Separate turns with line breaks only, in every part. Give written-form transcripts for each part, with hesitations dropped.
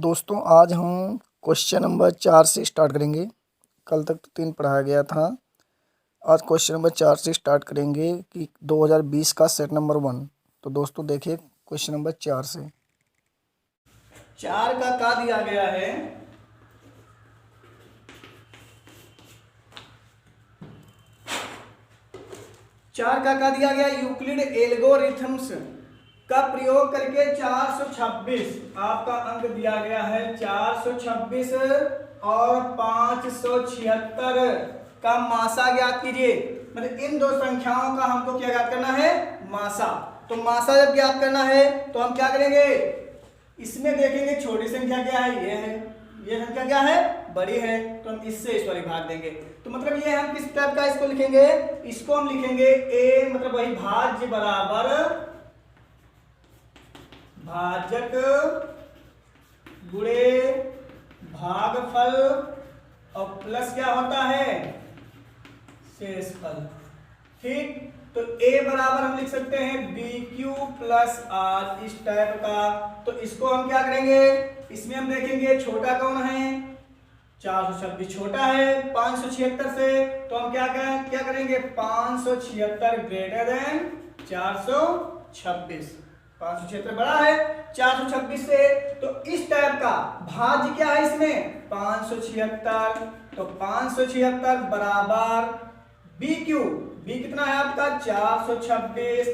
दोस्तों आज हम क्वेश्चन नंबर 4 से स्टार्ट करेंगे। कल तक तो 3 पढ़ाया गया था। आज क्वेश्चन नंबर 4 से स्टार्ट करेंगे कि 2020 का सेट नंबर 1। तो दोस्तों देखिए क्वेश्चन नंबर 4 से
4 का दिया गया है। चार का दिया गया यूक्लिड एल्गोरिथम्स का प्रयोग करके 426 आपका अंक दिया गया है। 426 और 576 का मासा ज्ञात कीजिए। मतलब इन दो संख्याओं का हमको क्या ज्ञात करना है? मासा। तो मासा जब ज्ञात करना है तो हम क्या करेंगे? इसमें देखेंगे छोटी संख्या क्या है, ये है, ये संख्या क्या है, बड़ी है, तो हम इससे इस वाली भाग देंगे। तो मतलब ये हम किस टाइप का इसको लिखेंगे? इसको हम लिखेंगे a मतलब वही भाज्य बराबर भाजक गुणे भागफल और प्लस क्या होता है? शेषफल। ठीक, तो a बराबर हम लिख सकते हैं BQ प्लस R, इस टाइप का। तो इसको हम क्या करेंगे? इसमें हम देखेंगे छोटा कौन है? 426 छोटा है 576 से, तो हम क्या करेंगे? 576 ग्रेटर देन 426। 576 बड़ा है 426 से, तो इस टाइप का भाज्य क्या है इसमें? 576। तो 576 बराबर BQ, B कितना है आपका? 426।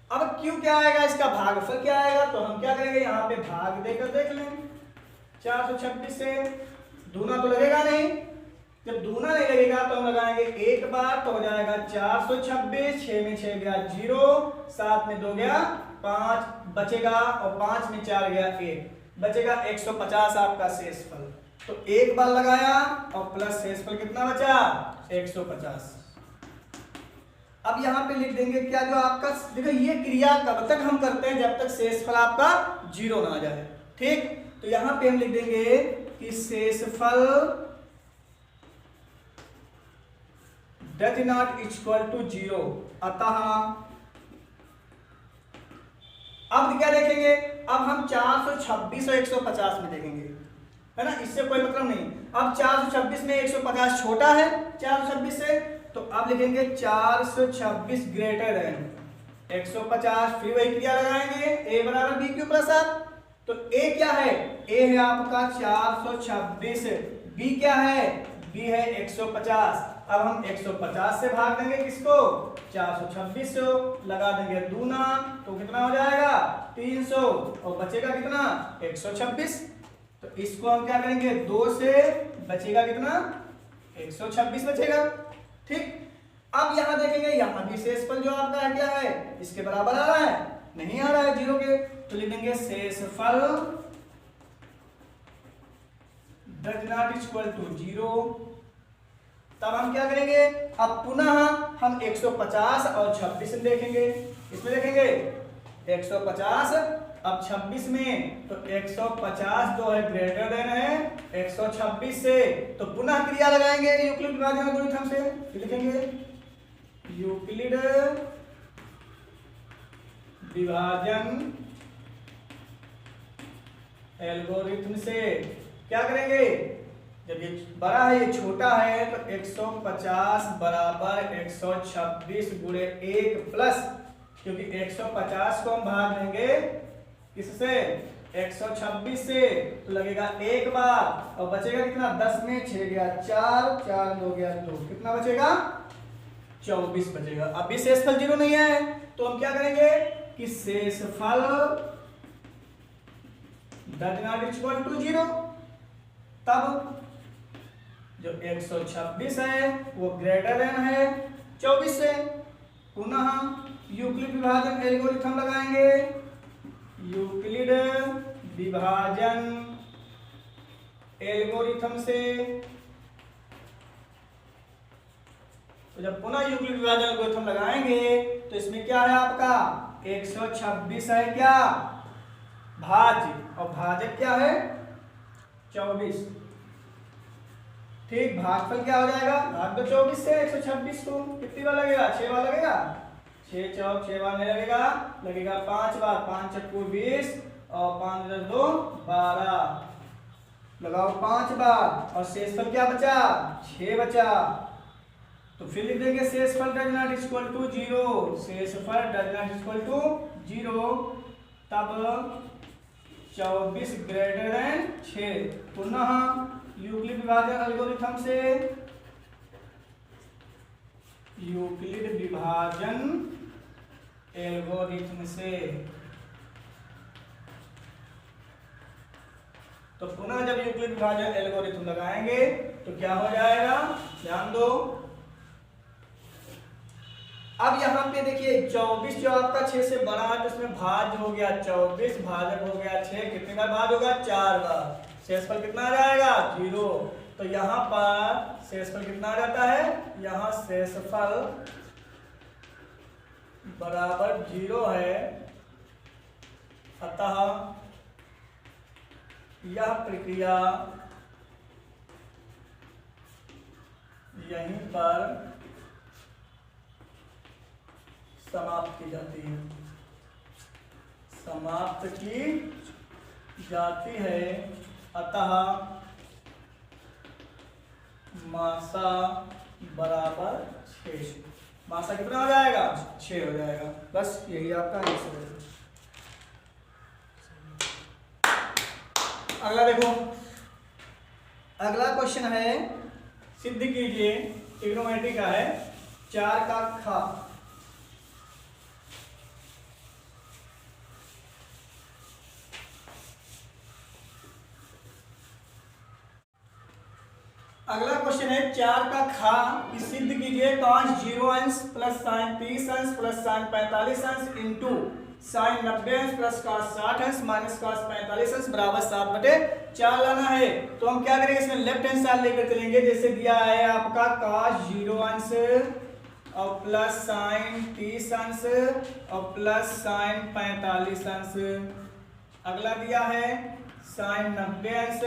अब Q क्या आएगा? इसका भागफल क्या आएगा? तो हम क्या करेंगे? यहाँ पे भाग देकर देख लेंगे। 426 से दूना तो लगेगा नहीं, जब दूना नहीं लगेगा तो हम लगाएंगे एक बार, तो हो जाएगा 426। 6 में 6 गया 0, 7 में 2 गया 5, बचेगा, और 5 में 4 गया 1, बचेगा 150 आपका शेषफल। तो एक बार लगाया और प्लस शेषफल कितना बचा? 150। अब यहां पे लिख देंगे क्या, जो आपका देखो ये क्रिया कब तक हम करते हैं? जब तक शेषफल आपका 0 ना आ जाए। ठीक, तो यहां पे हम लिख देंगे कि शेषफल डज नॉट इक्वल टू 0। अतः अब क्या देखेंगे? अब हम 426 और 150 में देखेंगे, है ना, इससे कोई मतलब नहीं। अब 426 में 150 छोटा है 426 से, तो अब लिखेंगे 426 ग्रेटर देन 150। फिर वही क्रिया लगाएंगे a बराबर BQ प्लस R। तो a क्या है? a है आपका 426, b क्या है? b है 150। अब हम 150 से भाग देंगे किसको? 426 से, लगा देंगे दूना, तो कितना हो जाएगा? 300, और बचेगा कितना? 126। तो इसको हम क्या करेंगे? 2 से बचेगा कितना? 126 बचेगा। ठीक, अब यहां देखेंगे, यहां भी शेषफल जो आपका है क्या है? इसके बराबर आ रहा है? नहीं आ रहा है 0 के, तो लिखेंगे शेषफल डज नॉट इक्वल टू 0। तब हम क्या करेंगे? अब पुनः हम 150 और 26 में देखेंगे। इसमें देखेंगे 150, अब 26 में, तो 150 जो है ग्रेटर देन है 126 से, तो पुनः क्रिया लगाएंगे यूक्लिड विभाजन एल्गोरिथम से। लिखेंगे यूक्लिड विभाजन एल्गोरिथम से क्या करेंगे? जब ये बड़ा है ये छोटा है, तो 150 बराबर 126 गुणे 1 प्लस, क्योंकि 150 को हम भाग देंगे किससे? 126 से, तो लगेगा एक बार, और बचेगा कितना? 10 में 6 गया 4, 4 में 2 गया 2, कितना बचेगा? 24 बचेगा। अब भी शेषफल 0 नहीं है, तो हम क्या करेंगे कि शेषफल डज नॉट इक्वल टू 0। तब जो 126 है वो ग्रेटर देन है 24 से। पुनः यूक्लिड विभाजन एल्गोरिथम लगाएंगे। यूक्लिड विभाजन एल्गोरिथम से, तो जब पुनः यूक्लिड विभाजन एल्गोरिथम लगाएंगे तो इसमें क्या है आपका? 126 है क्या? भाज्य, और भाजक क्या है? 24। ठीक, भागफल क्या हो जाएगा? भाग दो 24 से 126 को, कितनी बार लगेगा? 6 बार लगेगा। 6 चौक 6 बार नहीं लगेगा, लगेगा 5 बार। 5 चक्कू 20 और 5 10 2 12। लगाओ 5 बार और शेषफल क्या बचा, 6 बचा। तो फिर लिख देंगे शेषफल डज नॉट इक्वल टू 0, शेषफल डज नॉट इक्वल टू 0, तब 24 ग्रेटर देन 6। पुनः यूक्लिड विभाजन एल्गोरिथम से, यूक्लिड विभाजन एल्गोरिथम से, तो पुनः जब यूक्लिड विभाजन एल्गोरिथम लगाएंगे तो क्या हो जाएगा, ध्यान दो। अब यहाँ पे देखिए 24 जो आपका 6 से बड़ा है तो इसमें भाज्य हो गया 24, भाजक हो गया 6, कितने बार भाज्य होगा, 4 बार। शेषफल कितना आ जाएगा, 0। तो यहाँ पर शेषफल कितना आ जाता है, यहाँ शेषफल बराबर 0 है। अतः यह प्रक्रिया यहीं पर समाप्त की जाती है, समाप्त की जाती है। अतः मासा बराबर 6, मासा कितना हो जाएगा, 6 हो जाएगा। बस यही आपका आंसर है। अगला देखो, अगला क्वेश्चन है, सिद्ध कीजिए, ट्रिग्नोमेट्री का है, 4 का खा। अगला क्वेश्चन है 4 का खा की सिद्ध कीजिए। cos 0 अंश प्लस साइन 30 अंश प्लस साइन 45 अंश इंटू साइन 90 अंश प्लस cos 60 अंश माइनस cos 45 अंश बराबर 7/4 लाना है। तो हम क्या करेंगे, इसमें लेफ्ट हैंड साइड लेकर चलेंगे। जैसे दिया है आपका cos 0 अंश और प्लस साइन 30 अंश और प्लस साइन 45 अंश। अगला दिया है साइन 90 अंश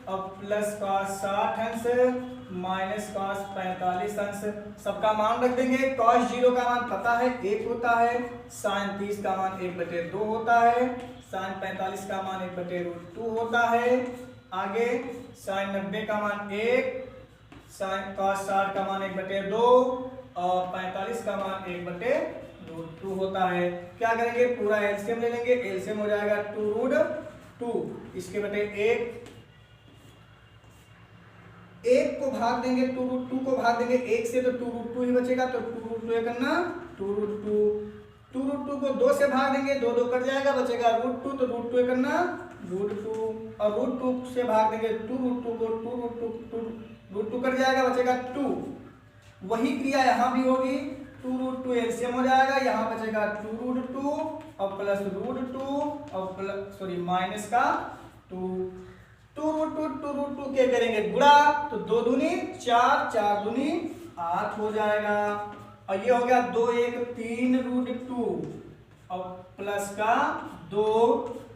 और प्लस cos 60 अंश माइनस cos 45 अंश। सबका मान रख देंगे। cos 0 का मान पता है 1 होता है, साइन 30 का मान 1/2 होता है, साइन 45 का मान 1/√2 होता है। आगे साइन 90 का मान 1, साइन cos 60 का मान 1/2 और 45 का मान 1/√2 होता है। क्या करेंगे, पूरा एलसीएम ले लेंगे। एलसीएम हो जाएगा 2√2, इसके बटे 1 को भाग देंगे, 2√2 को भाग देंगे 1 से तो 2√2 ही बचेगा। तो 2√2 करना 2√2 को 2 से भाग देंगे, 2 2 कट जाएगा, बचेगा √2। तो √2 करना √2 और √2 से भाग देंगे 2√2 को, 2√2 कट जाएगा, बचेगा 2। वही क्रिया यहाँ भी होगी, 2√2 एलसीएम हो जाएगा, यहाँ बचेगा 2√2 और प्लस √2 और प्लस माइनस का 2√2 के करेंगे गुणा, तो 2 दूनी 4, 4 दूनी 8 हो जाएगा। और ये हो गया 2 1 3√2 और प्लस का 2,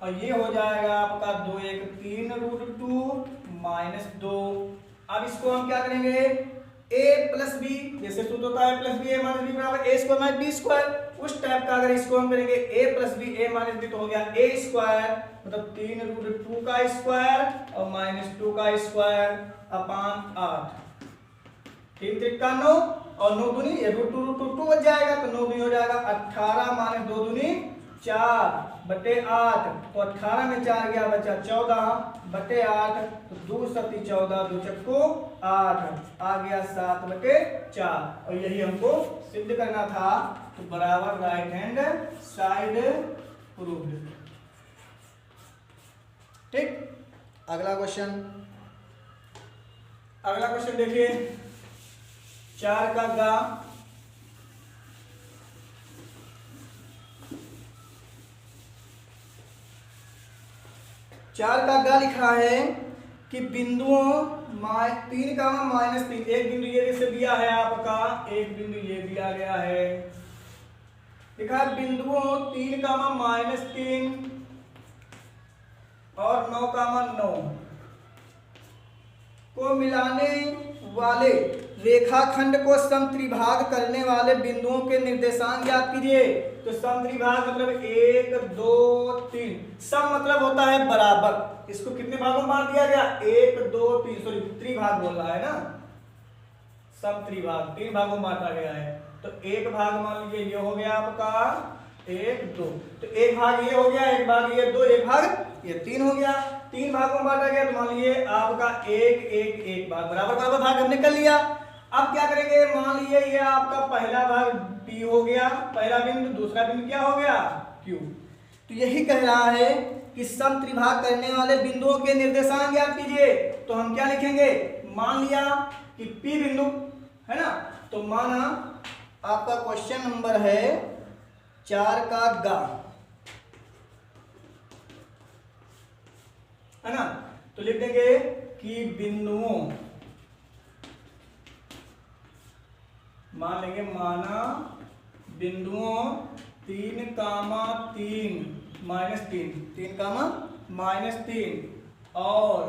और ये हो जाएगा आपका 2 1 3√2 माइनस 2। अब इसको हम क्या करेंगे, a प्लस बी, जैसे सूत्र होता है plus b a minus b बराबर a square minus B square, उस टाइप का अगर इसको हम करेंगे a plus b a minus B तो हो गया a स्क्वायर, मतलब 3√2 का स्क्वायर और माइनस 2 का स्क्वायर अपान 8। 3 3 का 9 और 9 दूनी ये √2 बच जाएगा, तो 9 दूनी हो जाएगा 18 माइनस 2 दूनी 4/8। तो 18 में 4 गया, बचा 14/8, तो 2 सती 14, 2 चक्को 8, आ गया 7/4। और यही हमको सिद्ध करना था, तो बराबर राइट हैंड साइड प्रूव्ड। ठीक, अगला क्वेश्चन देखिए, 4 का गा। चार का गा लिखा है कि बिंदुओं 3 का -3, एक बिंदु ये जैसे दिया है आपका, एक बिंदु ये दिया गया है, लिखा है बिंदुओं 3 का -3 और 9 का 9 को मिलाने वाले रेखाखंड को समत्रिभाग करने वाले बिंदुओं के निर्देशांक ज्ञात कीजिए। तो समत्रिभाग मतलब 1 2 3, सम मतलब होता है बराबर। इसको कितने भागों में बांट दिया गया? 1 2 3, सॉरी त्रिभाग बोल रहा है ना, समत्रिभाग 3 भागों में बांटा गया है। तो एक भाग मान लीजिए ये हो गया आपका 1 2, तो एक भाग ये हो गया, एक भाग ये 2, एक भाग ये 3 हो गया। 3 भागों में बांटा गया, तो मान लीजिए आपका 1 1 1 भाग, बराबर बराबर भाग हमने कर लिया। अब क्या करेंगे, मान लीजिए ये आपका पहला भाग P हो गया, पहला बिंदु, दूसरा बिंदु क्या हो गया? Q। तो यही कह रहा है कि समत्रिभाग करने वाले बिंदुओं के निर्देशांक ज्ञात कीजिए। तो हम क्या लिखेंगे, मान लिया कि P बिंदु है ना, तो माना आपका क्वेश्चन नंबर है 4 का गा, है ना, तो लिख देंगे कि बिंदुओं, मान लेंगे माना बिंदुओं 3 कामा 3 माइनस 3, 3 कामा माइनस 3 और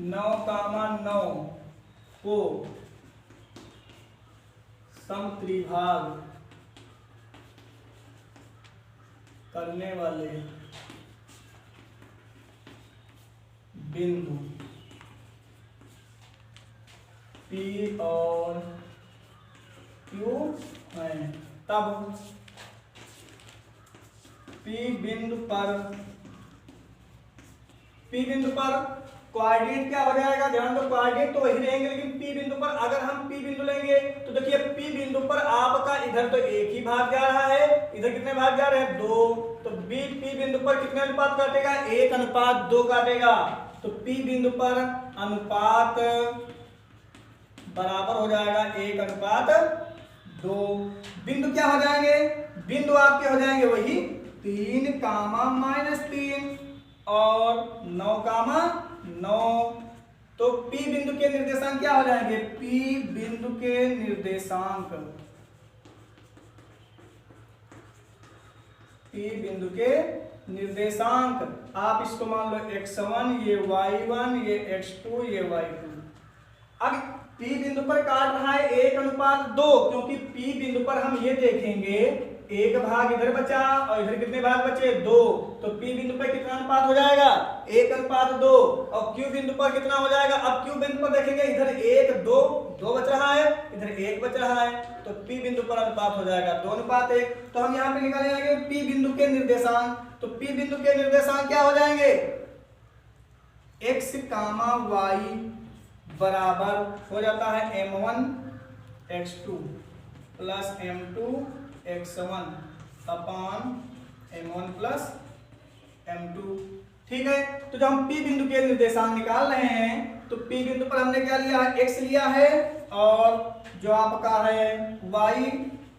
9 कामा 9 को समत्रिभाग करने वाले बिंदु P और Q हैं। तब P बिंदु पर कोऑर्डिनेट क्या हो जाएगा, ध्यान दो, कोऑर्डिनेट तो वही रहेंगे, लेकिन P बिंदु पर अगर हम P बिंदु लेंगे तो देखिए P बिंदु पर आपका इधर तो एक ही भाग जा रहा है, इधर कितने भाग जा रहे हैं? 2। तो P बिंदु पर कितने अनुपात काटेगा? 1:2 काटेगा। तो P बिंदु पर अनुपात बराबर हो जाएगा 1:2। बिंदु क्या हो जाएंगे? बिंदु आपके हो जाएंगे वही 3 कामा माइनस 3 और 9 कामा 9। तो P बिंदु के निर्देशांक क्या हो जाएंगे? P बिंदु के निर्देशांक, P बिंदु के निर्देशांक आप इसको मान लो x1, ये y1, ये x2, ये y2। अब P बिंदु पर काट रहा है 1:2, क्योंकि P बिंदु पर हम ये देखेंगे एक भाग इधर बचा और इधर कितने भाग बचे? 2। तो P बिंदु पर कितना अनुपात हो जाएगा? 1:2। और Q बिंदु पर कितना हो जाएगा? अब Q बिंदु पर देखेंगे इधर 1 2 2 बच रहा है, इधर 1 बच रहा है, तो P बिंदु पर अनुपात हो जाएगा 2:1। तो हम यहाँ पे निकालेंगे P बिंदु के निर्देशांक। तो P बिंदु के निर्देशांक क्या हो जाएंगे? x कामा y बराबर हो जाता है m1 x2 plus m2 x1 अपान m1 प्लस m2। ठीक है, तो जब हम P बिंदु के निर्देशांक निकाल रहे हैं तो P बिंदु पर हमने क्या लिया है? x लिया है, और जो आपका है y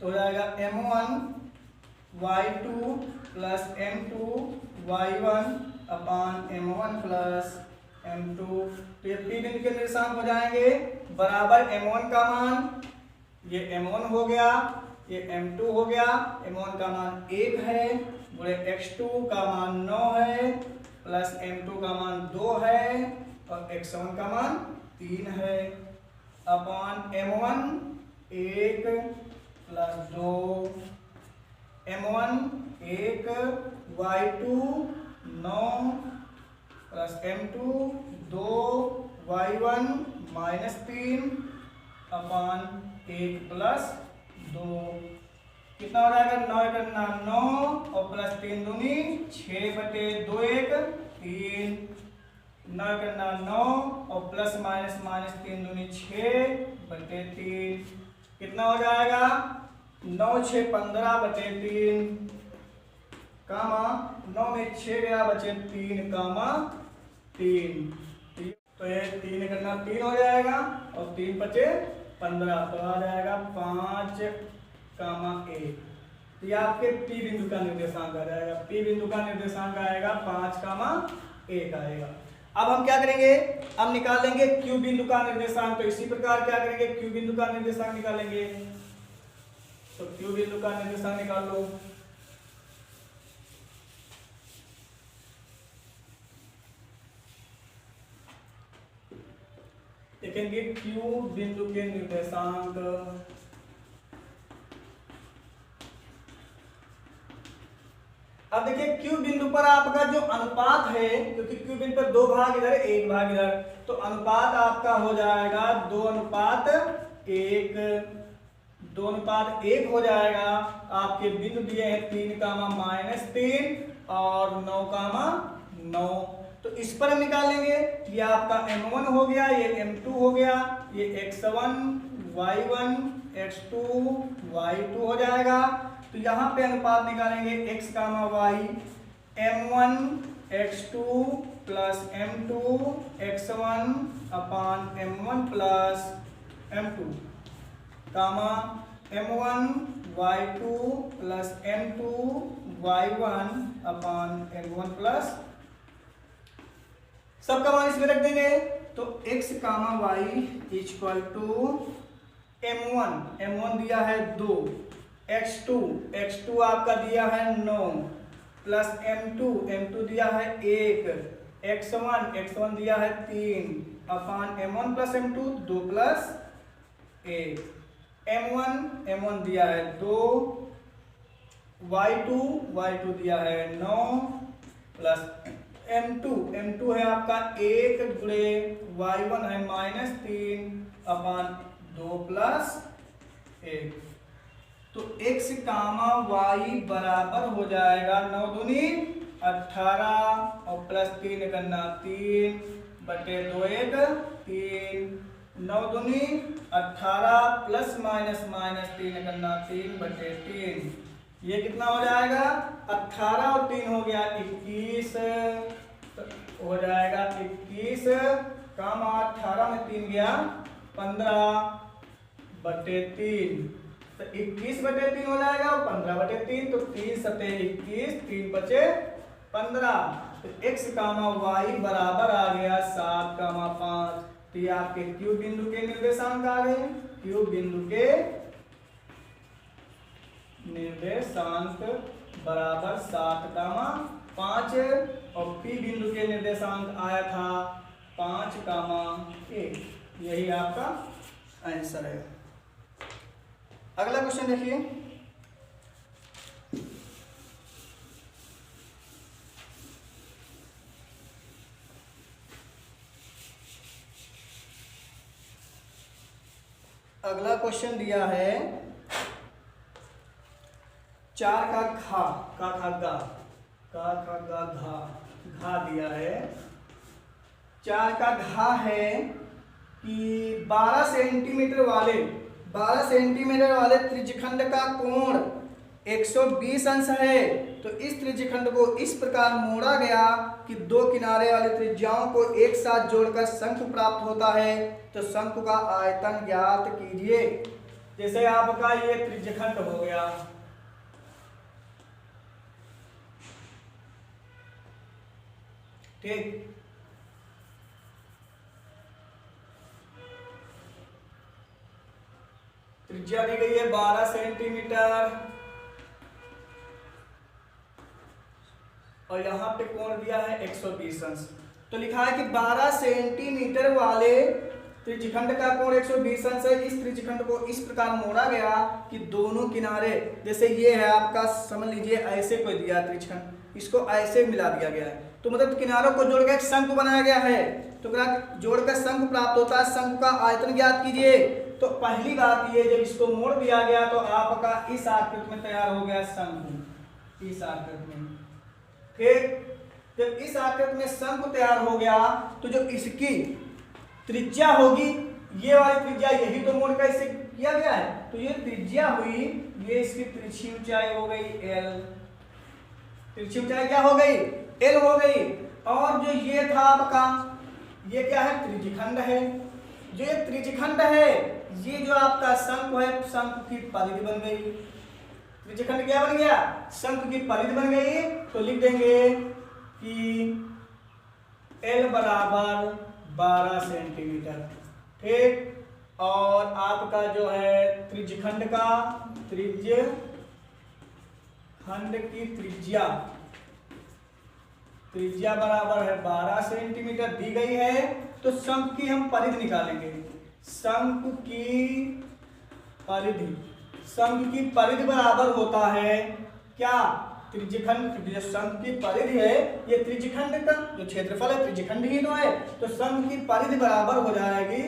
तो हो जाएगा m1 y2 plus m2 y1 अपान m1 प्लस m2। तो ये P बिंदु के निर्देशांक हो जाएंगे बराबर m1 का मान, ये m1 हो गया, ये m2 हो गया, m1 का मान 1 है, बोले x2 का मान 9 है, प्लस m2 का मान 2 है, और x1 का मान 3 है, अपान m1 1 plus 2, m1 1 y2 9 plus m2 2 y1 minus 3 अपान 1 प्लस 2। कितना हो जाएगा? 9 और प्लस 3 दूनी 6/2 1 3, 9 और प्लस माइनस माइनस 3 दूनी 6/3, कितना हो जाएगा? 9 6 15/3 कामा 9 में 6 गया, बचे 3 कामा 3। तो ये 3 हो जाएगा और 3 बचे 15, तो आ जाएगा 5 कामा 1। तो ये आपके P बिंदु का निर्देशांक आ जाएगा। P बिंदु का निर्देशांक आएगा 5 कामा 1 आएगा। अब हम क्या करेंगे? अब निकाल लेंगे Q बिंदु का निर्देशांक। तो इसी प्रकार क्या करेंगे? Q बिंदु का निर्देशांक निकालेंगे। तो Q बिंदु का निर्देशांक निकाल लो। लिखेंगे Q बिंदु के निर्देशांक। अब देखिए Q बिंदु पर आपका जो अनुपात है, क्योंकि Q बिंदु पर 2 भाग इधर 1 भाग इधर, तो अनुपात आपका हो जाएगा 2:1। 2:1 हो जाएगा। आपके बिंदु दिए हैं 3, -3 और 9, तो इस पर हम निकालेंगे। ये आपका M1 हो गया, ये M2 हो गया, ये X1 Y1 X2 Y2 हो जाएगा। तो यहाँ पे अनुपात निकालेंगे x, y M1 X2 plus M2 X1 अपान M1 प्लस M2 कामा M1 Y2 plus M2 Y1 अपान M1 प्लस, सबका मान इसमें रख देंगे। तो x, y equal to M1 दिया है 2, X2 आपका दिया है 9 प्लस M2 दिया है 1, X1 दिया है 3 अपान M1 plus M2 2 plus 1, M1 दिया है 2, Y2 दिया है 9 प्लस M2 है आपका 1 गुणे Y1 है -3 अपान 2 प्लस 1। तो x, y बराबर हो जाएगा 9 दूनी 18 और प्लस 3 करना 3 बटे 2 1 3, 9 दूनी 18 प्लस माइनस 3 करना 3 बटे 3, ये कितना हो जाएगा 18 और 3 हो गया 21, हो जाएगा 21 कामा 18 में 3 गया 15 बटे 3, तो 21 बटे 3 हो जाएगा और 15 बटे 3, तो 3 सते 21, 3 बचे 15। तो x, y बराबर आ गया 7, 5। तो ये आपके Q बिंदु के निर्देशांक आ गए। Q बिंदु के निर्देशांक बराबर 7, 5 और P बिंदु के निर्देशांक आया था 5, 1। यही आपका आंसर है। अगला क्वेश्चन देखिए, अगला क्वेश्चन दिया है 4 का घा दिया है। 4 का घा है कि 12 सेंटीमीटर वाले त्रिज्यखंड का कोण 120 अंश है। तो इस त्रिज्यखंड को इस प्रकार मोड़ा गया कि 2 किनारे वाले त्रिज्याओं को एक साथ जोड़कर शंकु प्राप्त होता है। तो शंकु का आयतन ज्ञात कीजिए। जैसे आपका ये त्रिज्यखंड हो गया, ठीक, त्रिज्या दी गई है 12 सेंटीमीटर और यहाँ पे कोण दिया है 120 अंश। तो लिखा है कि 12 सेंटीमीटर वाले त्रिज्यखंड का कोण 120 अंश है। इस त्रिज्यखंड को इस प्रकार मोड़ा गया कि दोनों किनारे, जैसे ये है आपका, समझ लीजिए ऐसे कोई दिया त्रिज्यखंड, इसको ऐसे मिला दिया गया है। तो मतलब किनारों को जोड़कर एक शंकु बनाया गया है। तो जोड़कर शंकु प्राप्त होता है। शंकु का आयतन ज्ञात कीजिए। तो पहली बात ये, जब इसको मोड़ दिया गया तो आपका इस आकृति में तैयार हो गया शंकु, इस आकृति में। ठीक, जब इस आकृति में शंकु तैयार हो गया तो जो इसकी त्रिज्या होगी, ये वाली त्रिज्या, यही तो मोड़ का इसे किया गया है। तो ये त्रिज्या हुई, ये इसकी तिरछी ऊंचाई हो गई L। तिरछी ऊंचाई क्या हो गई? L हो गई। और जो ये था आपका, ये क्या है? त्रिज्यखंड है। जो ये त्रिज्यखंड है, ये जो आपका शंकु है, शंकु की परिधि बन गई। त्रिज्यखंड क्या बन गया? शंकु की परिधि बन गई। तो लिख देंगे कि L बराबर 12 सेंटीमीटर। ठीक, और आपका जो है त्रिज्यखंड का, त्रिज्यखंड की त्रिज्या त्रिज्या बराबर है 12 सेंटीमीटर दी गई है। तो शंकु की हम परिधि निकालेंगे। शंकु की परिधि बराबर होता है क्या, त्रिज्यखंड। जो शंकु की परिधि है ये त्रिज्यखंड का जो क्षेत्रफल है त्रिज्यखंड ही तो है, तो शंकु की परिधि बराबर हो जाएगी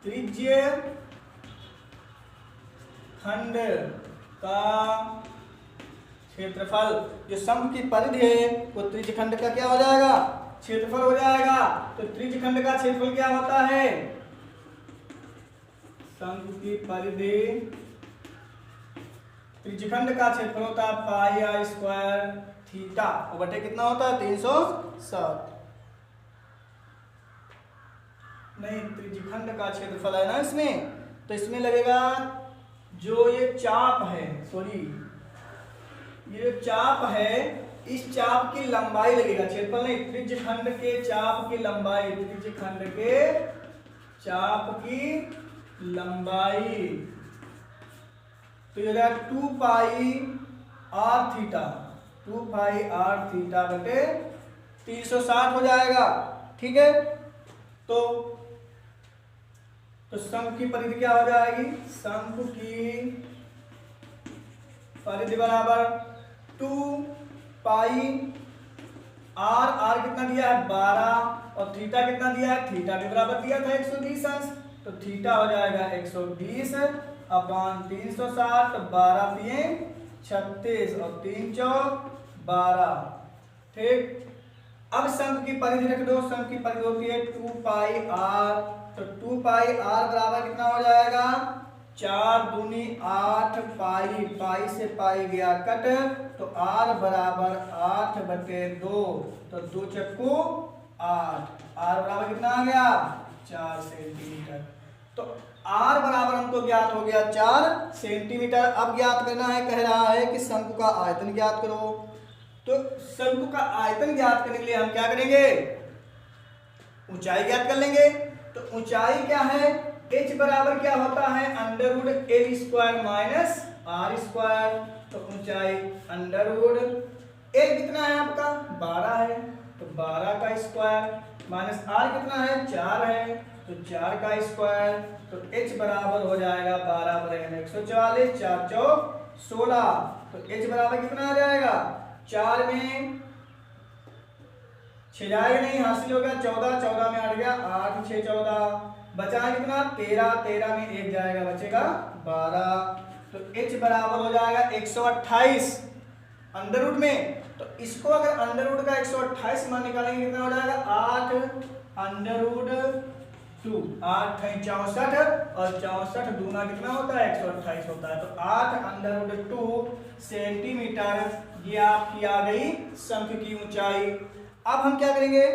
त्रिज्यखंड का क्षेत्रफल। जो शंकु की परिधि है वो त्रिज्यखंड का क्या हो जाएगा, क्षेत्रफल हो जाएगा। तो त्रिज्यखंड का क्षेत्रफल क्या होता है, शंकु की परिधि त्रिज्यखंड का क्षेत्रफल होता है पाई आर स्क्वायर थीटा बटे कितना होता है 360। नहीं, त्रिज्यखंड का क्षेत्रफल है ना इसमें, तो इसमें लगेगा जो ये चाप है, सॉरी ये जो चाप है इस चाप की लंबाई लगेगा, क्षेत्रफल नहीं। त्रिज्यखंड के चाप की लंबाई, त्रिज्यखंड के चाप की लंबाई तो ये 2 pi r theta, 2 pi r theta बटे 360 हो जाएगा। ठीक है, तो शंकु की परिधि क्या हो जाएगी, शंकु की परिधि बराबर 2 पाई आर कितना दिया है 12 और थीटा कितना दिया है, थीटा भी बराबर दिया था 120 अंश, तो थीटा हो जाएगा 120 अपॉन 360, 12 3 36 और 3 चौक 12। ठीक, अब शंकु की परिधि रख दो। शंकु की परिधि होती है 2 पाई आर, तो 2 पाई आर बराबर कितना हो जाएगा 4 दूनी 8 पाई, पाई से पाई गया कट, तो आर बराबर 8 बटे 2, तो 2 चक्कू 8, आर बराबर कितना आ गया 4 सेंटीमीटर। तो आर बराबर हमको ज्ञात हो गया 4 सेंटीमीटर। अब ज्ञात करना है, कह रहा है कि शंकु का आयतन ज्ञात करो। तो शंकु का आयतन ज्ञात करने के लिए हम क्या करेंगे, ऊंचाई ज्ञात कर लेंगे। तो ऊंचाई क्या है, h बराबर क्या होता है √L² माइनस आर स्क्वायर। तो ऊंचाई √L कितना है आपका 12 है, तो 12 का स्क्वायर माइनस आर कितना है 4 है, तो 4 का स्क्वायर, तो h बराबर हो जाएगा 12 बटे 144, 4 चौक 16, तो h बराबर कितना आ जाएगा 4 में 6 जाएगा नहीं, हासिल हो गया 14, 14 में 8 गया 8 6 14, बचा कितना 13, 13 में 1 जाएगा बचेगा 12, तो h बराबर हो जाएगा 128 अंडर रूट में। तो इसको अगर अंडर रूट का 128 मान निकालेंगे कितना हो जाएगा 8 अंडर रूट 2, 8 64 और 64 दूना कितना होता है 128 होता है, तो 8 अंडर रूट 2 सेंटीमीटर ये आपकी आ गई शंकु की ऊंचाई। अब हम क्या करेंगे,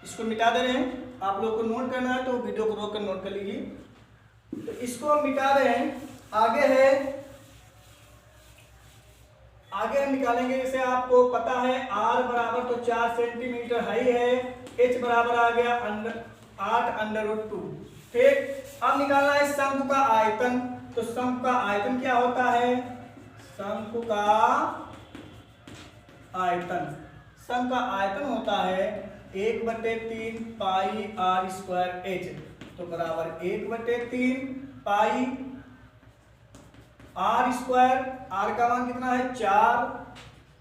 इसको मिटा दे रहे हैं, आप लोग को नोट करना है तो वीडियो को रोक कर नोट कर लीजिए। तो इसको हम मिटा रहे हैं, आगे है, आगे हम निकालेंगे। जैसे आपको पता है r बराबर तो 4 सेंटीमीटर है, h बराबर आ गया 8 अंडर रूट 2। ठीक, अब निकालना है शंकु का आयतन। तो शंकु का आयतन क्या होता है, शंकु का आयतन, शंकु का आयतन होता है 1/3 पाई आर स्क्वायर h, तो बराबर 1/3 पाई आर स्क्वायर, आर का मान कितना है 4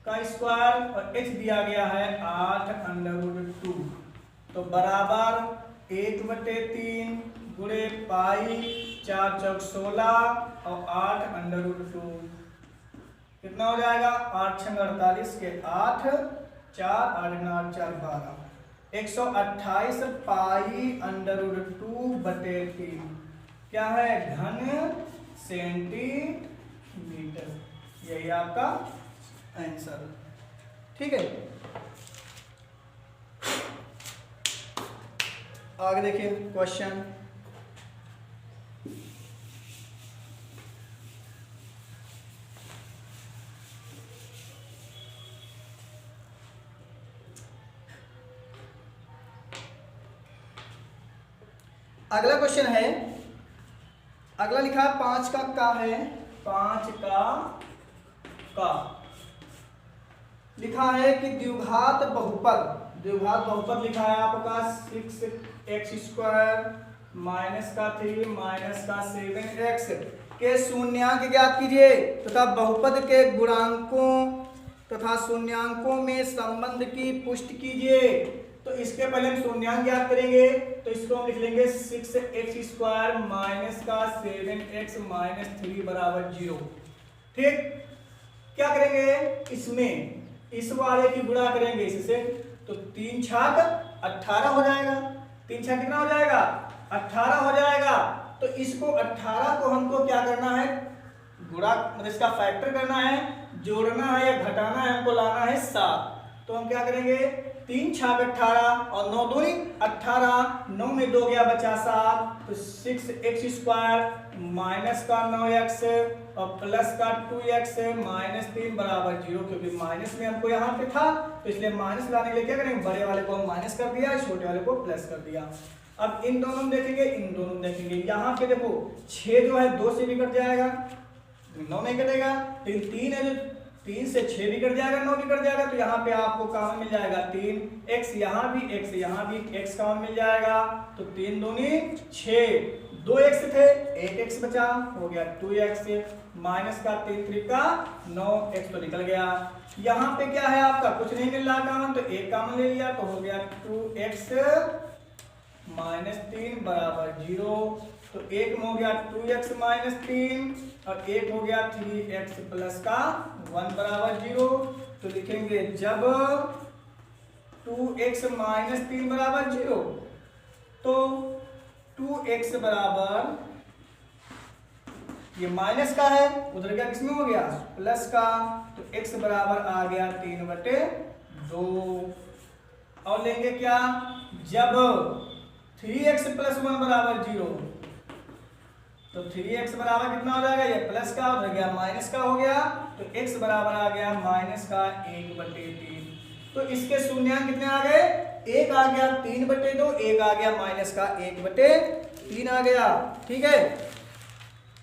का स्क्वायर और h दिया गया है 8 अंडर रूट 2, तो बराबर 1/3 गुणे पाई 4 चौक 16 और 8 अंडर रूट 2 कितना हो जाएगा 8 6 48 के 8 4 8 9 4 12, 128 पाई अंडर रूट 2/3 क्या है घन सेंटीमीटर। यही आपका आंसर। ठीक है, आगे देखिए क्वेश्चन। अगला क्वेश्चन है, अगला लिखा है 5 का है, 5 का लिखा है कि द्विघात बहुपद द्विघात बहुपद लिखा है आपका 6x² माइनस का 3 माइनस का 7x के शून्यांक ज्ञात कीजिए तथा बहुपद के गुणांकों तथा शून्यांकों में संबंध की पुष्टि कीजिए। तो इसके पहले हम शून्यांक ज्ञात करेंगे, तो इसको हम लिख लेंगे 6x² माइनस का 7x माइनस 3 बराबर 0। ठीक, क्या करेंगे इसमें, इस वाले की गुणा करेंगे इससे, तो 3 छाक 18 हो जाएगा। 3 छाक कितना हो जाएगा? 18 हो जाएगा। तो इसको 18 को हमको क्या करना है, गुणा मतलब इसका फैक्टर करना है, जोड़ना है या घटाना है, हमको लाना है 7। तो हम क्या करेंगे, 3 छाक 18 और 9 दूनी 18, 9 में 2 गया बचा 7, तो 6x² माइनस का 9x और प्लस का 2x माइनस 3 बराबर 0। क्योंकि माइनस में हमको यहाँ पे था तो इसलिए माइनस लाने के लिए क्या करेंगे, बड़े वाले को हम माइनस कर दिया, छोटे वाले को प्लस कर दिया। अब इन दोनों में देखेंगे, इन दोनों में देखेंगे, यहाँ पे देखो 6 जो है 2 से भी कट जाएगा, 9 नहीं कटेगा। 3 है जो 3 से 6 भी कट जाएगा, 9 भी कट जाएगा। तो यहाँ पे आपको कॉमन मिल जाएगा 3, x यहाँ भी x यहाँ भी x कॉमन मिल जाएगा। तो 3 दूनी 6, 2x थे 1x बचा, हो गया 2x माइनस का 3 3 9x तो निकल गया। यहाँ पे क्या है आपका, कुछ नहीं मिल रहा कॉमन, तो 1 कॉमन ले लिया, तो हो गया 2x माइनस 3 बराबर 0। तो 1 में हो गया 2x माइनस 3 और 1 हो गया 3x प्लस का 1 बराबर 0। तो लिखेंगे जब 2x माइनस 3 बराबर 0 तो 2x बराबर, ये माइनस का है, उधर क्या किसमें हो गया, प्लस का, तो x बराबर आ गया 3/2। और लेंगे क्या, जब 3x प्लस 1 बराबर 0 तो 3x बराबर कितना हो जाएगा, ये प्लस का हो गया माइनस का हो गया, तो x बराबर आ गया माइनस का 1/3। तो इसके शून्यांक कितने आ गए, 1 आ गया 3/2, 1 आ गया माइनस का 1/3 आ गया। ठीक है,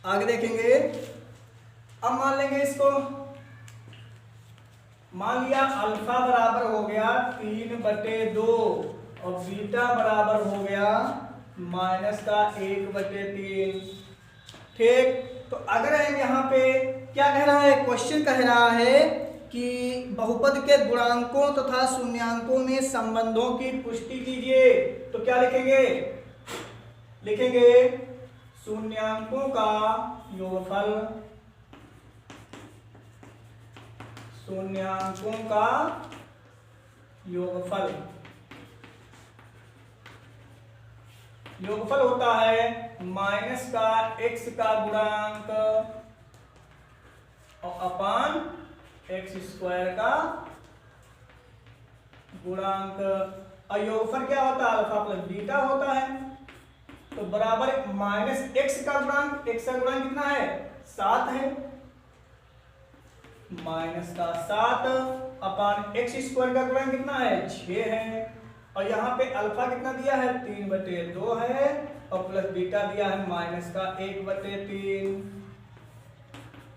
आगे देखेंगे। अब मान लेंगे इसको, मान लिया अल्फा बराबर हो गया 3/2 और बीटा बराबर हो गया माइनस का 1/3। ठीक, तो अगर हम यहाँ पे क्या कह रहा है, क्वेश्चन कह रहा है कि बहुपद के गुणांकों तथा शून्यांकों में संबंधों की पुष्टि कीजिए, तो क्या लिखेंगे, लिखेंगे शून्यांकों का योगफल, शून्यांकों का योगफल, योगफल होता है माइनस का x का गुणांक और अपान x² का गुणांक। और योगफल क्या होता है, अल्फा प्लस बीटा होता है। तो बराबर माइनस x का गुणांक, x का गुणांक कितना है, 7 है, माइनस का 7 अपान x² का गुणांक कितना है, 6 है। और यहाँ पे अल्फा कितना दिया है, 3/2 है, और प्लस बीटा दिया है माइनस का 1/3।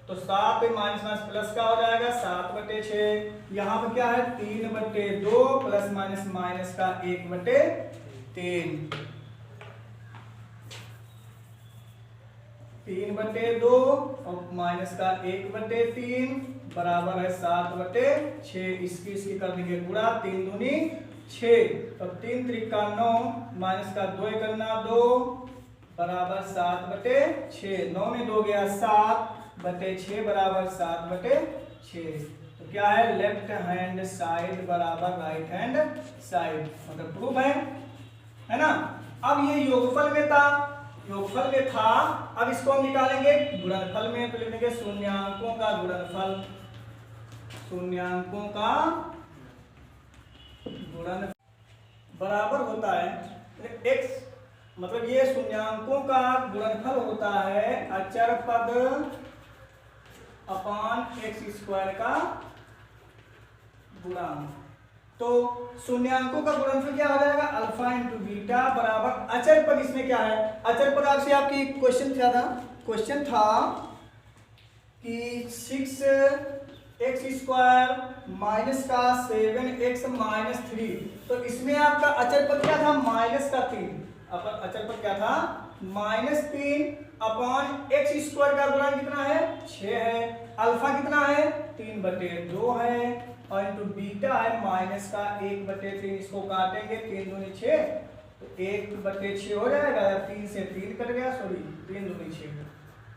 तो 7 माइनस माइनस प्लस का हो जाएगा 7/6। यहाँ पे क्या है, 3/2 प्लस माइनस माइनस का 1/3, 3/2 और माइनस का 1/3 बराबर है 7/6। इसकी कर देंगे गुणा, 3 दूनी 6 और 3 3 9 माइनस का 2 करना 2 बराबर 7/6। 9 में 2 गया 7/6 बराबर 7/6। तो क्या है, लेफ्ट हैंड साइड बराबर राइट हैंड साइड, मतलब प्रूफ है ना। अब ये योगफल में था, योगफल में था, अब इसको हम निकालेंगे गुणनफल में, तो लिखेंगे शून्यांकों का गुणनफल, शून्यांकों का गुणन बराबर होता है x, मतलब ये शून्यांकों का गुणनफल होता है अचर पद अपान x² का गुणांक। तो शून्यांकों का गुणनफल क्या हो जाएगा, अल्फा इंटू बीटा बराबर अचर पद। इसमें क्या है, अचर पद आपसे आपकी क्वेश्चन क्या था, क्वेश्चन था कि 6 एक्स स्क्वायर माइनस का 7x माइनस 3। तो इसमें आपका अचल पद क्या था, माइनस का 3। अपन अचल पद क्या था, -3 अपॉन एक्स स्क्वायर का गुणांक कितना है, 6 है। अल्फा कितना है, 3/2 है, और इंटू बीटा है माइनस का 1/3। इसको काटेंगे, 3 दूनी 6, तो 1/6 हो जाएगा। 3 से 3 कट गया, सॉरी 3 दूनी 6,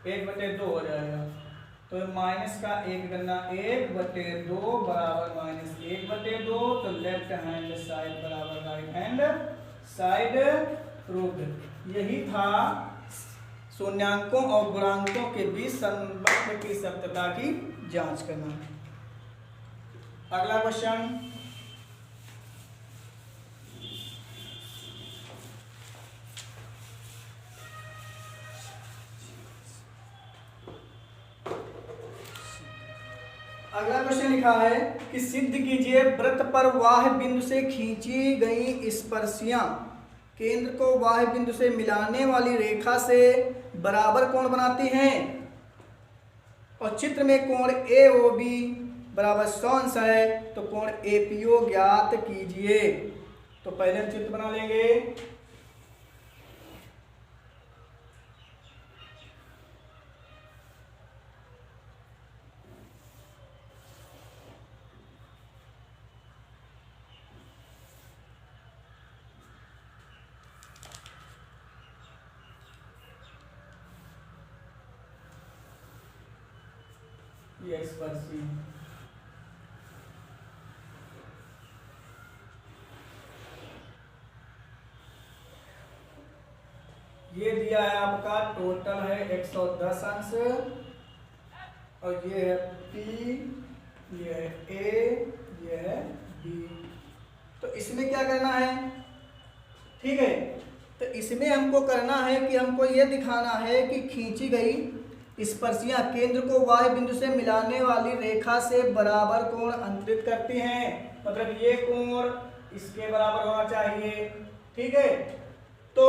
1/2 हो जाएगा। तो माइनस का 1 करना 1/2 बराबर -1/2। तो लेफ्ट हैंड साइड बराबर राइट हैंड साइड प्रूव्ड। यही था शून्यांकों और गुणांकों के बीच संबंध की सत्यता की जांच करना। अगला क्वेश्चन, अगला क्वेश्चन लिखा है कि सिद्ध कीजिए वृत्त पर वाह्य बिंदु से खींची गई स्पर्शियां केंद्र को वाह्य बिंदु से मिलाने वाली रेखा से बराबर कोण बनाती हैं, और चित्र में कोण AOB बराबर 100 अंश है, तो कोण APO ज्ञात कीजिए। तो पहले हम चित्र बना लेंगे। ये स्पर्शी ये दिया है आपका, टोटल है 110 अंश, और ये है P, ये है A, ये है B। तो इसमें क्या करना है, ठीक है, तो इसमें हमको करना है कि हमको ये दिखाना है कि खींची गई स्पर्शियां केंद्र को वाह्य बिंदु से मिलाने वाली रेखा से बराबर कोण अंतरित करती हैं। मतलब ये कोण इसके बराबर होना चाहिए, ठीक है। तो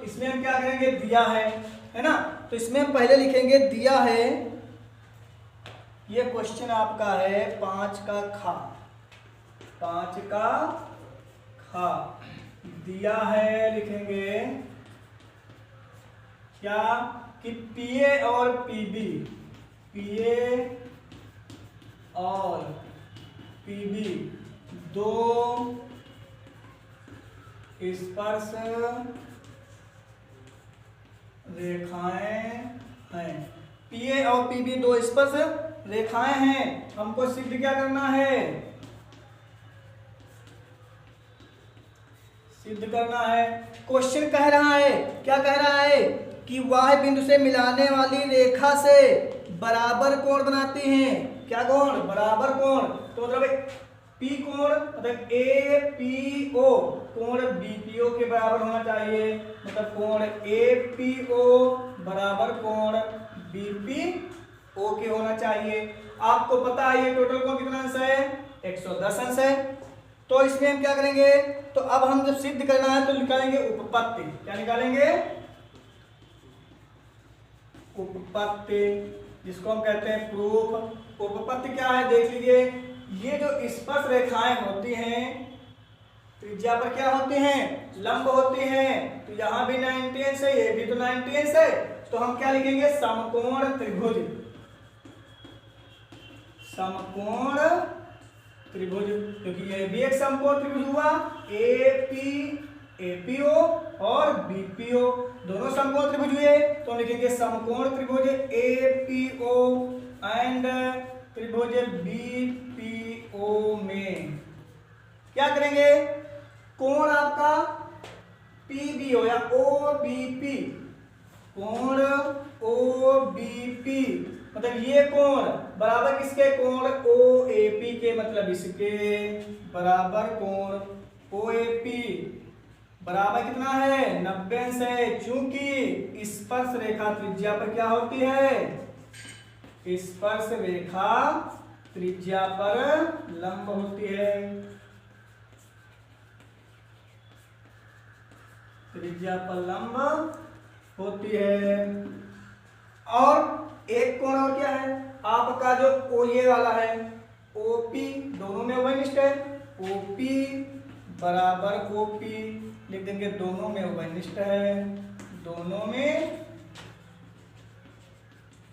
इसमें हम क्या करेंगे, दिया है ना, तो इसमें हम पहले लिखेंगे दिया है। ये क्वेश्चन आपका है 5 का खा, 5 का खा दिया है, लिखेंगे क्या कि PA और PB, PA और PB दो स्पर्श रेखाएं हैं। PA और PB दो स्पर्श रेखाएं हैं। हमको सिद्ध क्या करना है, सिद्ध करना है। क्वेश्चन कह रहा है, क्या कह रहा है कि वाह्य बिंदु से मिलाने वाली रेखा से बराबर कोण बनाती हैं। क्या कोण, बराबर कोण। तो मतलब P कोण मतलब APO कोण BPO के बराबर होना चाहिए। मतलब कोण APO बराबर कोण BPO के होना चाहिए। आपको पता है ये टोटल कोण कितना अंश है, 110 अंश है। तो इसमें हम क्या करेंगे, तो अब हम जब सिद्ध करना है तो निकालेंगे उपपत्ति। क्या निकालेंगे, उपपत्ति, जिसको हम कहते हैं प्रूफ। उपपत्ति क्या है देख लीजिए। ये जो स्पर्श रेखाएं होती हैं त्रिज्या पर क्या होती हैं, लंब होती हैं। तो यहाँ भी 90 अंश है, ये भी तो 90 अंश है। तो हम क्या लिखेंगे, समकोण त्रिभुज, समकोण त्रिभुज, क्योंकि ये भी एक समकोण त्रिभुज हुआ। APO और BPO दोनों समकोण त्रिभुज हुए। तो हम लिखेंगे समकोण त्रिभुज APO एंड त्रिभुज BPO में क्या करेंगे, कोण आपका PB हो या OBP, कोण OBP मतलब ये कोण बराबर किसके, कोण OAP के, मतलब इसके बराबर कोण OAP बराबर कितना है, 90 अंश है। चूंकि स्पर्श रेखा त्रिज्या पर क्या होती है, स्पर्श रेखा त्रिज्या पर लंब होती है, त्रिज्या पर लंब होती है। और एक कोण और क्या है आपका, जो ये वाला है ओपी दोनों में उभयनिष्ठ है, ओपी बराबर ओपी लिख देंगे, दोनों में उभयनिष्ठ है, दोनों में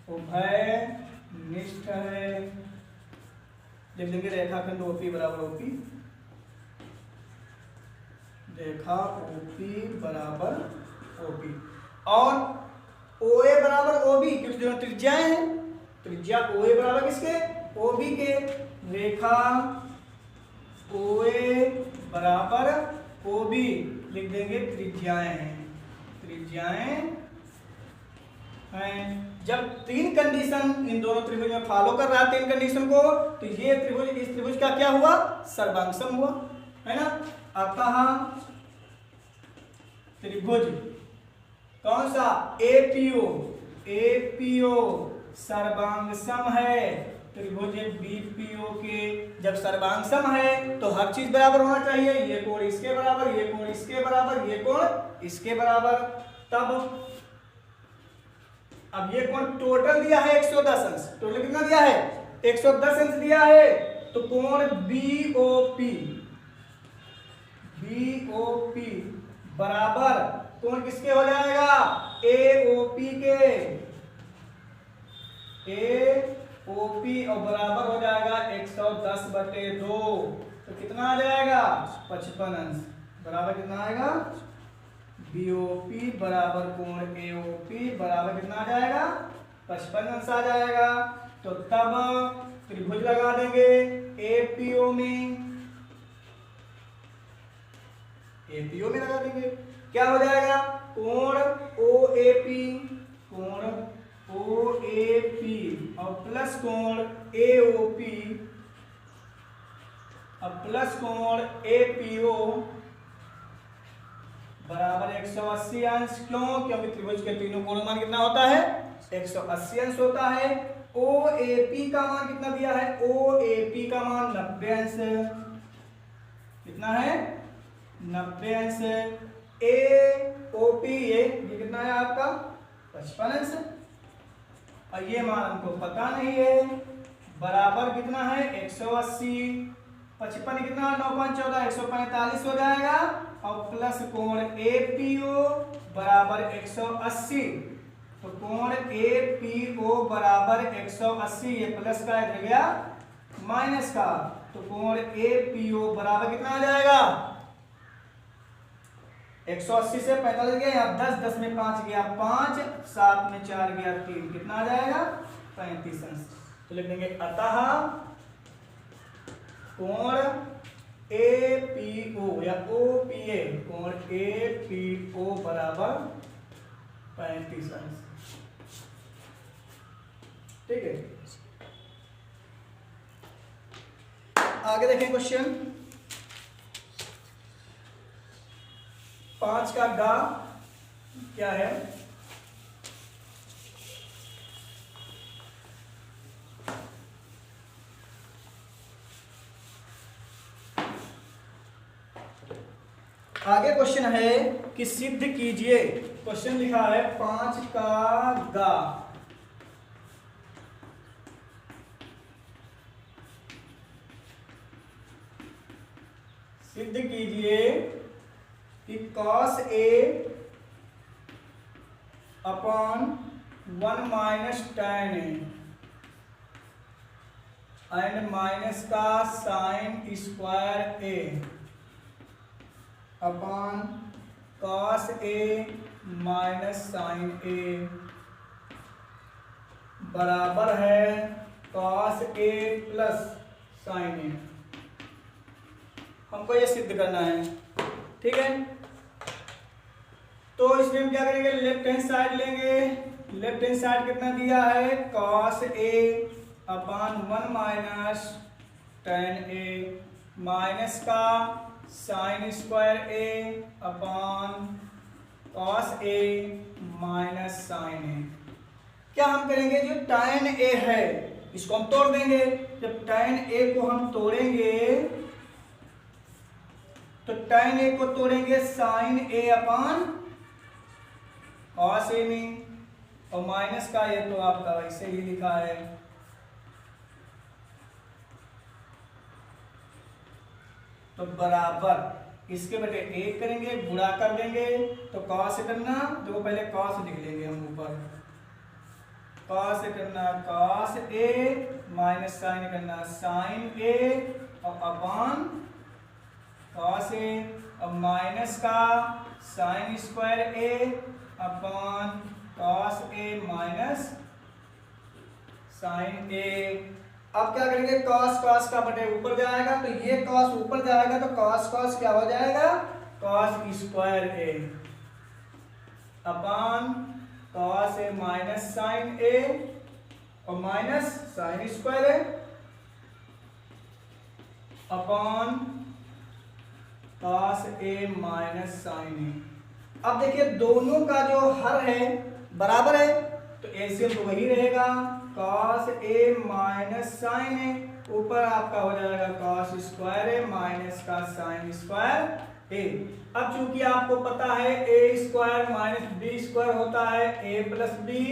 उभयनिष्ठ है, लिख देंगे रेखाखंड ओपी बराबर ओपी, रेखा ओपी बराबर ओपी, और ओए बराबर ओबी, क्योंकि दोनों त्रिज्याएं हैं, त्रिज्या ओए बराबर किसके, ओबी के, रेखा ओए बराबर ओबी लिख देंगे, त्रिज्याएं हैं, त्रिज्याएं हैं। जब तीन कंडीशन इन दोनों त्रिभुज में फॉलो कर रहा है, तीन कंडीशन को, तो ये त्रिभुज इस त्रिभुज का क्या हुआ, सर्वांगसम हुआ, है ना। अतः त्रिभुज कौन सा, एपीओ, एपीओ सर्वांगसम है त्रिभुज बीपीओ के। जब सर्वांगसम है तो हर चीज बराबर होना चाहिए, ये कोण इसके बराबर, ये कोण इसके बराबर, ये कोण इसके बराबर। तब अब ये कोण टोटल दिया है 110 अंश, टोटल कितना दिया है 110 अंश दिया है, तो कोण बीओपी, बीओपी बराबर कोण किसके हो जाएगा, एओपी के, एओपी और बराबर हो जाएगा 110/2, तो कितना आ जाएगा 55 अंश, बराबर कितना आएगा, बीओपी बराबर कोण एओपी बराबर कितना आ जाएगा 55 अंश आ जाएगा। तो तब त्रिभुज लगा देंगे एपीओ में, एपीओ में लगा देंगे, क्या हो जाएगा, कोण ओएपी, कोण ओएपी और प्लस कोण एओपी और प्लस कोण एपीओ बराबर 180 अंश। क्यों, क्योंकि त्रिभुज के तीनों कोणों मान कितना होता है 180 अंश होता है। ओएपी का मान कितना दिया है, ओएपी का मान 90 अंश, कितना है 90 अंश। एओपी ये कितना है आपका 55 अंश, और ये मान हमको पता नहीं है, बराबर कितना है 180, 55 कितना 9×14 145 हो जाएगा, और प्लस कोण एपीओ बराबर 180, तो कोण एपीओ बराबर 180, ये प्लस का इधर गया माइनस का, तो कोण एपीओ बराबर कितना आ जाएगा 180 से 45 गया, यहाँ 10, 10 में 5 गया 5, 7 में 4 गया 3, कितना आ जाएगा 35 अंश। तो लिख देंगे अतः कोण एपीओ या ओपीए, कोण एपीओ बराबर 35 अंश, ठीक है। आगे देखें क्वेश्चन 5 का गा क्या है, आगे क्वेश्चन है कि सिद्ध कीजिए, क्वेश्चन लिखा है 5 का गा, सिद्ध कीजिए कि cos A upon 1 minus tan A and minus का sine square A upon cos A minus sine A बराबर है cos A plus sine A। हमको ये सिद्ध करना है, ठीक है। तो इसमें हम क्या करेंगे, लेफ्ट हैंड साइड लेंगे, लेफ्ट हैंड साइड कितना दिया है cos A upon 1 minus tan A minus का sine square A upon cos A minus sine A। क्या हम करेंगे, जो tan A है इसको हम तोड़ देंगे, जब tan A को हम तोड़ेंगे तो tan A को तोड़ेंगे sin A upon cos A में, और माइनस का ये तो आपका वैसे ही लिखा है तो बराबर इसके बटे 1 करेंगे, गुणा कर देंगे। तो कॉस से करना, देखो पहले कॉस लिख लेंगे हम ऊपर, कॉस से करना कॉस ए माइनस साइन करना साइन ए और अपॉन कॉस ए और माइनस का sine square A upon cos A minus sine ए। अब क्या करेंगे, कॉस कॉस का बटे ऊपर जाएगा, तो ये कॉस ऊपर जाएगा तो कॉस कॉस क्या हो जाएगा, cos square A upon cos A minus sine ए और minus sign square A upon cos A minus sine ए। अब देखिए दोनों का जो हर है बराबर है, तो एलसीएम तो वही रहेगा, cos A minus sine A, ऊपर आपका हो जाएगा कॉस स्क्वायर ए माइनस का साइन स्क्वायर ए। अब चूंकि आपको पता है A square minus B square होता है A plus B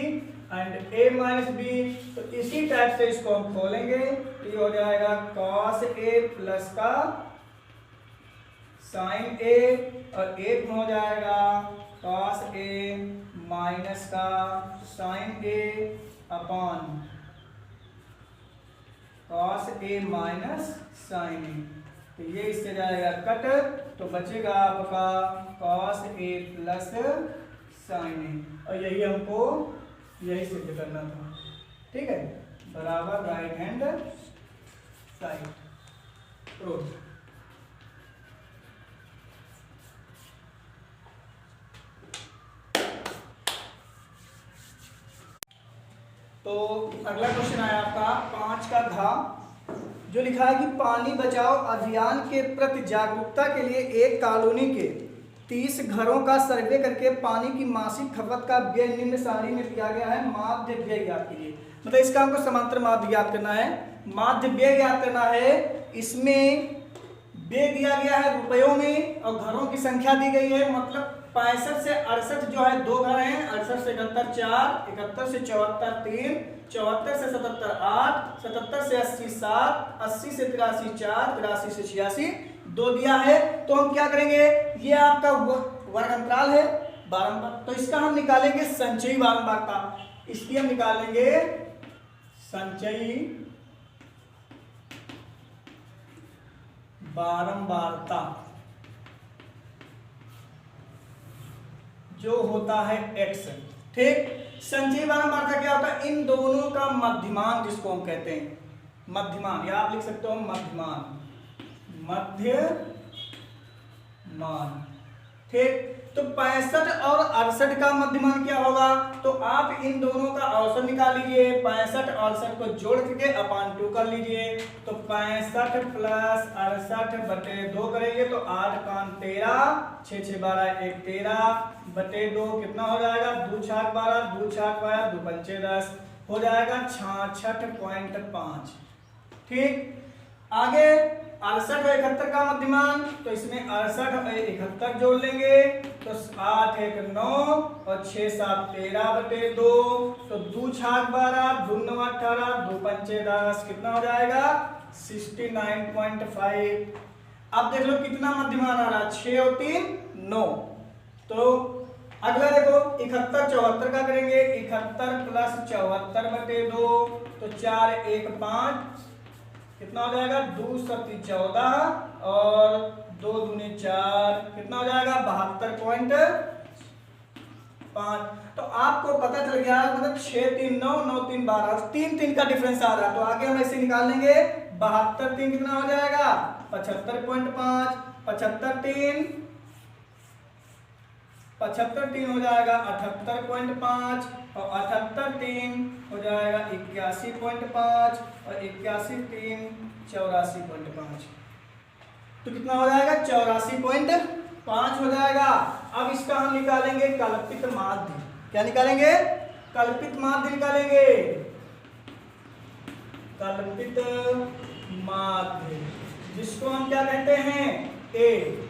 and A minus B, तो इसी टाइप से इसको हम खोलेंगे, तो ये हो जाएगा कॉस ए प्लस का साइन ए और एक में हो जाएगा कॉस ए माइनस का sign A upon cos A minus sine ए। तो ये इससे जाएगा कट, तो बचेगा आपका कॉस ए प्लस साइन ए, और यही हमको यही सिद्ध करना था। ठीक है, बराबर राइट हैंड साइड प्रूफ। तो अगला क्वेश्चन आया आपका 5 का घ, जो लिखा है कि पानी बचाओ अभियान के प्रति जागरूकता के लिए एक कॉलोनी के 30 घरों का सर्वे करके पानी की मासिक खपत का व्यय निम्न सारणी में दिया गया है, माध्य व्यय ज्ञात कीजिए। मतलब इसका हमको समांतर माध्य ज्ञात करना है, माध्य व्यय ज्ञात करना है। इसमें व्यय दिया गया है रुपयों में और घरों की संख्या दी गई है, मतलब 65 से 68 जो है 2 घर हैं, 68 से 71 4, 71 से 74 3, 74 से 77 8, 77 से 80 7, 80 से 83 4, 83 से 86 2 दिया है। तो हम क्या करेंगे, ये आपका वर्ग अंतराल है बारंबार, तो इसका हम निकालेंगे संचयी बारंबारता। इसकी हम निकालेंगे संचयी बारंबारता, जो होता है x। ठीक, संचयी बारंबारता क्या होता है, इन दोनों का मध्यमान जिसको हम कहते हैं मध्यमान, या आप लिख सकते हो मध्यमान, मध्यमान। ठीक, तो 65 और 68 का मध्यमान क्या होगा, तो आप इन दोनों का औसत निकाल लीजिए, 65 और 68 को जोड़ करके अपान 2 कर लीजिए, तो 65 प्लस 68 बटे 2 करेंगे तो 8 5 13, 6 6 12 1 13 बटे 2 कितना हो जाएगा, 2 6 12, 2 6 12, 2 5 10 हो जाएगा 66.5। ठीक, आगे 68 और 71 का मध्यमान, तो इसमें 68 और 71 जोड़ लेंगे, तो 8 1 9 और 6 7 13 बटे 2, तो 2 6 12, 2 9 18, 2 5 10 कितना हो जाएगा 69.5। अब देख लो कितना मध्यमान आ रहा है, 6 और 3 9। तो अगला देखो 71 74 का करेंगे, 71 प्लस 74 बटे 2, तो 4 1 5 कितना हो जाएगा 2 7 14 और 2 दूनी 4 कितना हो जाएगा 72.5। तो आपको पता चल गया, मतलब 6 3 9 9 3 12, 3 3 का डिफरेंस आ रहा है, तो आगे हम ऐसे निकाल लेंगे 72 3 कितना हो जाएगा 75.5, 75 3 हो जाएगा 78.5 और 78 3 हो जाएगा 81.5 और 81 3 84.5, तो कितना हो जाएगा 84.5 हो जाएगा। अब इसका हम निकालेंगे कल्पित माध्य, क्या निकालेंगे, कल्पित माध्य निकालेंगे, कल्पित माध्य जिसको हम क्या कहते हैं ए,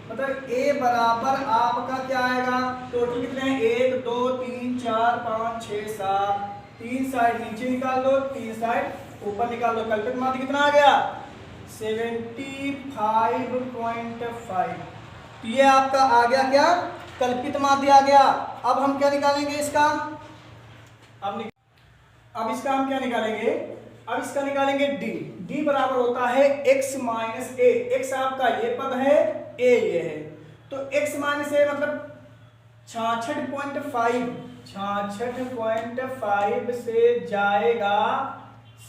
मतलब ए बराबर आपका क्या आएगा, टोटल कितने हैं 1 2 3 4 5 6 7, 3 साइड नीचे निकाल दो, 3 साइड ऊपर निकाल दो, कल्पित माध्य कितना आ गया 75.5। तो ये आपका आ गया क्या, कल्पित माध्य आ गया। अब हम क्या निकालेंगे इसका, अब इसका हम क्या निकालेंगे, अब इसका निकालेंगे डी। डी बराबर होता है x माइनस ए। एक्स आपका ये पद है, ए ये है, तो x माइनस ए मतलब 66.5 से जाएगा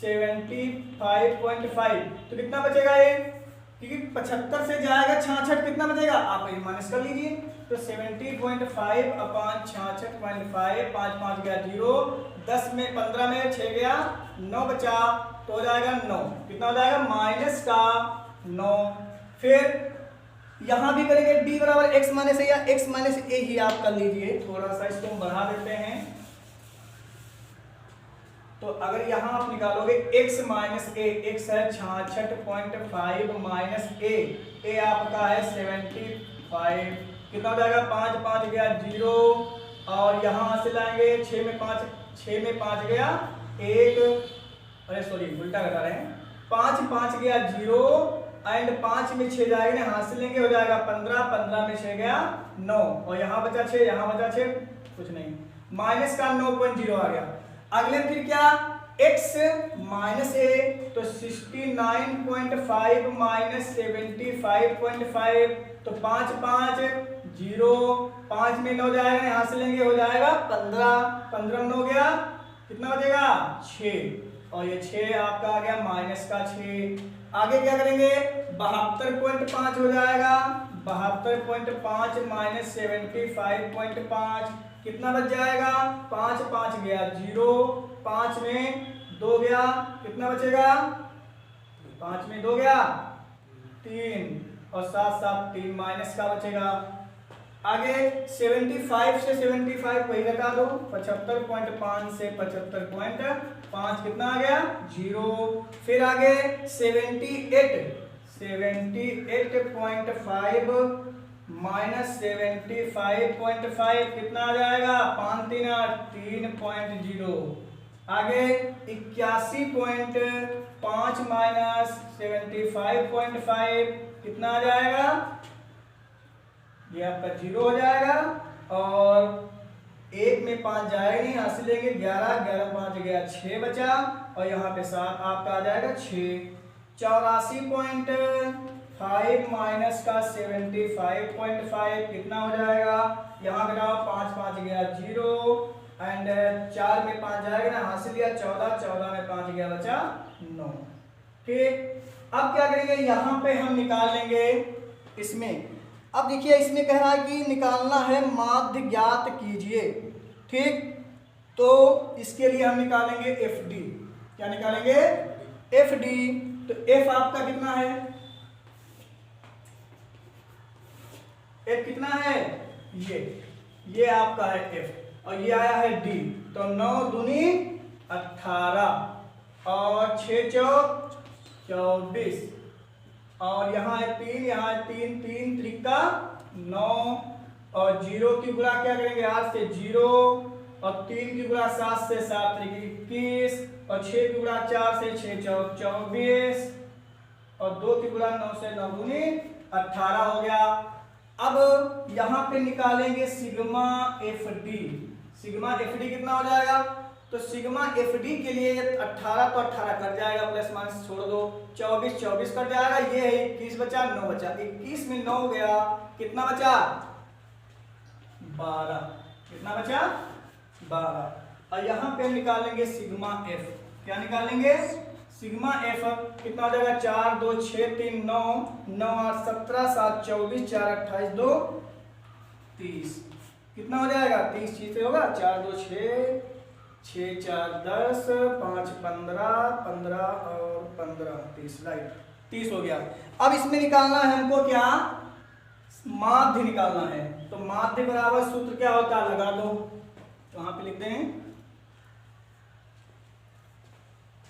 75.5, तो कितना बचेगा ये, क्योंकि 75 से जाएगा 66, कितना बचेगा आप ये माइनस कर लीजिए। तो 70.5 अपान 66.5, 5 5 गया 0, 10 में 15 में 6 गया 9 बचा, तो हो जाएगा 9, कितना हो जाएगा माइनस का 9। फिर यहां भी करेंगे d बराबर x माइनस ए या x माइनस ए ही आप कर लीजिए, थोड़ा सा इसको हम बढ़ा देते हैं। तो अगर यहां आप निकालोगे x माइनस ए, x है 66.5 माइनस ए आपका है 75, कितना हो जाएगा 5 5 गया 0, और यहां से लाएंगे 6 में 5 गया 1, अरे सॉरी उल्टा घटा रहे हैं, 5 5 गया 0 एंड 5 में 6 जाएगा ना, हाथ से लेंगे हो जाएगा 15, 15 में 6 गया 9, और यहाँ बचा 6, यहाँ बचा 6, कुछ नहीं, माइनस का 9.0 आ गया। अगले फिर क्या, x माइनस ए, तो 69.5 माइनस 75.5, तो 5 5 0, 5 में 9 जाएगा, यहाँ से लेंगे हो जाएगा 15, 15 में 9 गया, कितना बचेगा 6, और ये 6 आपका आ गया माइनस का 6। आगे क्या करेंगे, 72.5 हो जाएगा, 72.5 माइनस 75.5, कितना बच जाएगा 5 5 गया 0, 5 में 2 गया, कितना बचेगा 5 में 2 गया 3, और 7 7 3 माइनस का बचेगा। आगे 75 से 75 वही घटा दो, 75.5 से 75.5, कितना आ गया 0। फिर आगे 78.5 माइनस 75.5, कितना आ जाएगा 5 3 8 3.0। आगे 81.5 माइनस 75.5, कितना आ जाएगा, ये आपका 0 हो जाएगा, और 1 में 5 जाएगा नहीं, हाथ से लेंगे 11, 11 5 गया 6 बचा, और यहाँ पे 7 आपका आ जाएगा 6। 84.5 माइनस का 75.5, कितना हो जाएगा, यहाँ घटाओ 5 5 गया 0 एंड 4 में 5 जाएगा ना, हाथ से लिया 14, 14 में 5 गया बचा 9। ठीक, अब क्या करेंगे, यहाँ पे हम निकाल लेंगे इसमें। अब देखिए इसमें कह रहा है कि निकालना है माध्य ज्ञात कीजिए, ठीक, तो इसके लिए हम निकालेंगे एफ डी। क्या निकालेंगे, एफ डी। तो एफ आपका कितना है, एफ कितना है, ये आपका है एफ, और ये आया है डी, तो 9 दूनी 18 और 6 चौक 24, और यहाँ है 3, यहाँ है 3, 3 त्रिका 9, और 0 की गुणा क्या करेंगे 8 से 0, और 3 की गुणा 7 से 7 त्रिक 21, और 6 की गुणा 4 से 6 चौक 24, और 2 की गुणा 9 से 9 दूनी 18 हो गया। अब यहाँ पे निकालेंगे sigma F D. Sigma F D कितना हो जाएगा, तो सिग्मा एफ डी के लिए 18 तो 18 कट जाएगा, प्लस माइनस छोड़ दो, 24 24 कट जाएगा, ये है 21 बचा 9 बचा, 21 में 9 गया, कितना बचा 12, कितना बचा 12। और यहाँ पे निकालेंगे सिग्मा एफ। क्या निकालेंगे, सिग्मा एफ कितना हो जाएगा, 4 2 6 3 9 9 8 17 7 24 4 28 2 30, कितना हो जाएगा 30 चीज से होगा, 4 2 6 6 4 10 5 15 15 और 15 30, राइट 30 हो गया। अब इसमें निकालना है हमको क्या, माध्य निकालना है। तो माध्य बराबर सूत्र क्या होता है, लगा दो, तो वहां पे लिखते हैं,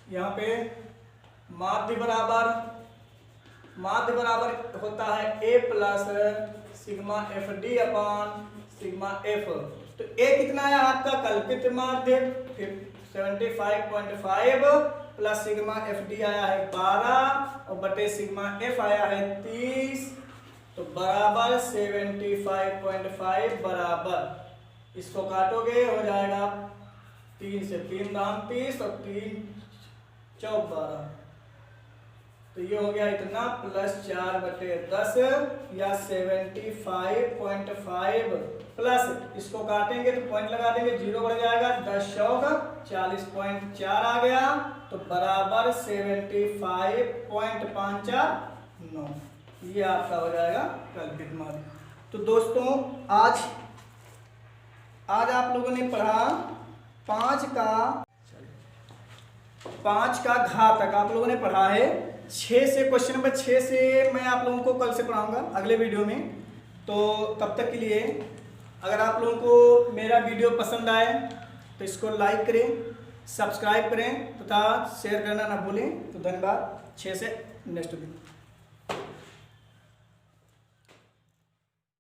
यहाँ पे माध्य बराबर होता है a plus sigma F D upon sigma F. तो a कितना है आपका कल्पित माध्य 75.5 प्लस सिग्मा एफ डी आया है 12 और बटे सिग्मा एफ आया है 30, तो बराबर 75.5 बराबर, इसको काटोगे हो जाएगा 3 से 3 दाम 30 और 3 चौक 12, तो ये हो गया इतना प्लस 4/10 या 75.5 प्लस, इसको काटेंगे तो पॉइंट लगा देंगे, 0 बढ़ जाएगा, 10 चौक 40.4 आ गया, तो बराबर 75.549, ये आपका हो जाएगा कल्पित मान। तो दोस्तों आज आप लोगों ने पढ़ा 5 का घातक आप लोगों ने पढ़ा है 6 से, क्वेश्चन नंबर 6 से मैं आप लोगों को कल से पढ़ाऊंगा अगले वीडियो में। तो तब तक के लिए अगर आप लोगों को मेरा वीडियो पसंद आए तो इसको लाइक करें, सब्सक्राइब करें तथा शेयर करना ना भूलें। तो धन्यवाद। 6 से नेक्स्ट वीडियो।